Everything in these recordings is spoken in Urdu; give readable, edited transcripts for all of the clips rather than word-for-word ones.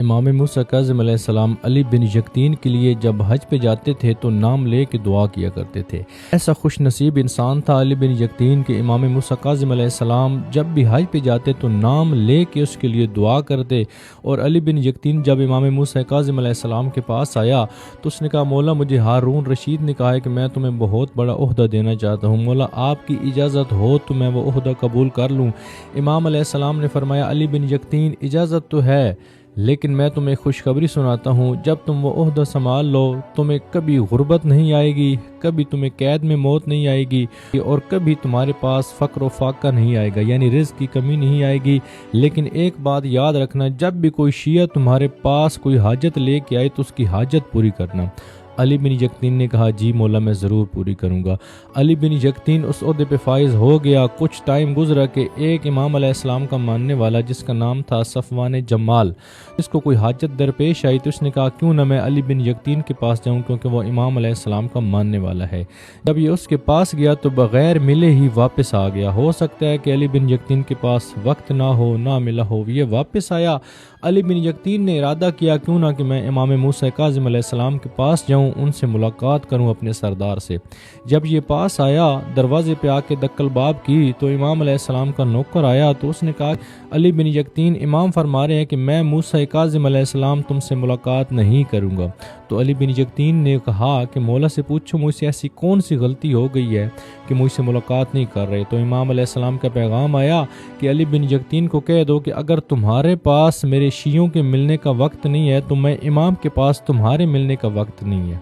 امام موسیٰ کاظم علیہ السلام علی بن یقطین کے لیے جب حج پہ جاتے تھے تو نام لے کے دعا کیا کرتے تھے۔ ایسا خوش نصیب انسان تھا علی بن یقطین کہ امام موسیٰ کاظم علیہ السلام جب بھی حج پہ جاتے تو نام لے کے اس کے لیے دعا کرتے۔ اور علی بن یقطین جب امام موسیٰ کاظم علیہ السلام کے پاس آیا تو اس نے کہا، مولا مجھے ہارون رشید نے کہا ہے کہ میں تمہیں بہت بڑا عہدہ دینا چاہتا ہوں، مولا آپ کی اجازت ہو تو میں وہ عہدہ قبول کر لوں۔ امام علیہ السلام نے فرمایا، علی بن یقطین اجازت تو ہے، لیکن میں تمہیں خوشخبری سناتا ہوں، جب تم وہ عہدہ سنبھال لو تمہیں کبھی غربت نہیں آئے گی، کبھی تمہیں قید میں موت نہیں آئے گی، اور کبھی تمہارے پاس فقر و فاقہ نہیں آئے گا، یعنی رزق کی کمی نہیں آئے گی۔ لیکن ایک بات یاد رکھنا، جب بھی کوئی شیعہ تمہارے پاس کوئی حاجت لے کے آئے تو اس کی حاجت پوری کرنا۔ علی بن یقطین نے کہا، جی مولا میں ضرور پوری کروں گا۔ علی بن یقطین اس عہدے پہ فائز ہو گیا۔ کچھ ٹائم گزرا کہ ایک امام علیہ السلام کا ماننے والا جس کا نام تھا صفوان جمال، اس کو کوئی حاجت درپیش آئی تو اس نے کہا، کیوں نہ میں علی بن یقطین کے پاس جاؤں، کیونکہ وہ امام علیہ السلام کا ماننے والا ہے۔ جب یہ اس کے پاس گیا تو بغیر ملے ہی واپس آ گیا۔ ہو سکتا ہے کہ علی بن یقطین کے پاس وقت نہ ہو، نہ ملا ہو، یہ واپس آیا۔ علی بن یقطین نے ارادہ کیا، کیوں نہ کہ میں امام موسیٰ کاظم علیہ السلام کے پاس جاؤں، ان سے ملاقات کروں اپنے سردار سے۔ جب یہ پاس آیا، دروازے پہ آ کے دق الباب کی تو امام علیہ السلام کا نوکر آیا تو اس نے کہا، علی بن یقطین امام فرما رہے ہیں کہ میں موسیٰ کاظم علیہ السلام تم سے ملاقات نہیں کروں گا۔ تو علی بن یقطین نے کہا کہ مولا سے پوچھو مجھ سے ایسی کون سی غلطی ہو گئی ہے کہ مجھ سے ملاقات نہیں کر رہے۔ تو امام علیہ السلام کا پیغام آیا کہ علی بن یقطین کو کہہ دو کہ اگر تمہارے پاس میرے شیعوں کے ملنے کا وقت نہیں ہے تو میں امام کے پاس تمہارے ملنے کا وقت نہیں ہے۔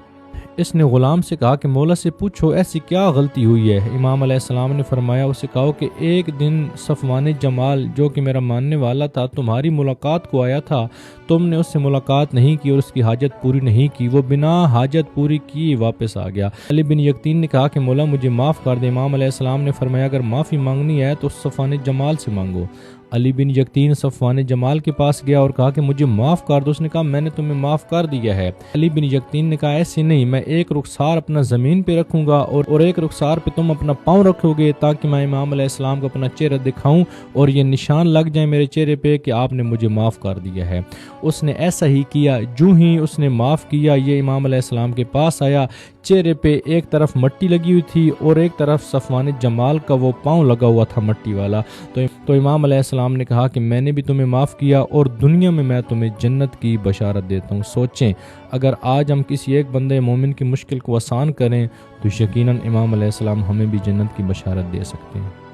اس نے غلام سے کہا کہ مولا سے پوچھو ایسی کیا غلطی ہوئی ہے۔ امام علیہ السلام نے فرمایا، اسے کہو کہ ایک دن صفوان جمال جو کہ میرا ماننے والا تھا تمہاری ملاقات کو آیا تھا، تم نے اس سے ملاقات نہیں کی اور اس کی حاجت پوری نہیں کی، وہ بنا حاجت پوری کی واپس آ گیا۔ علی بن یقطین نے کہا کہ مولا مجھے معاف کر دے۔ امام علیہ السلام نے فرمایا، اگر معافی مانگنی ہے تو صفوان جمال سے مانگو۔ علی بن یقطین صفوان جمال کے پاس گیا اور کہا کہ مجھے معاف کر دو۔ اس نے کہا، میں نے تمہیں معاف کر دیا ہے۔ علی بن یقطین نے کہا، ایسے نہیں، میں ایک رخسار اپنا زمین پہ رکھوں گا اور ایک رخسار پہ تم اپنا پاؤں رکھو گے تاکہ میں امام علیہ السلام کو اپنا چہرہ دکھاؤں اور یہ نشان لگ جائے میرے چہرے پہ کہ آپ نے مجھے معاف کر دیا ہے۔ اس نے ایسا ہی کیا۔ جو ہی اس نے معاف کیا، یہ امام علیہ السلام کے پاس آیا، چہرے پہ ایک طرف مٹی لگی ہوئی تھی اور ایک طرف صفوان جمال کا وہ پاؤں لگا ہوا تھا مٹی والا۔ تو امام علیہ السلام نے کہا کہ میں نے بھی تمہیں معاف کیا اور دنیا میں تمہیں جنت کی بشارت دیتا ہوں۔ سوچیں، اگر آج ہم کسی ایک بندے مومن کی مشکل کو آسان کریں تو یقیناً امام علیہ السلام ہمیں بھی جنت کی بشارت دے سکتے ہیں۔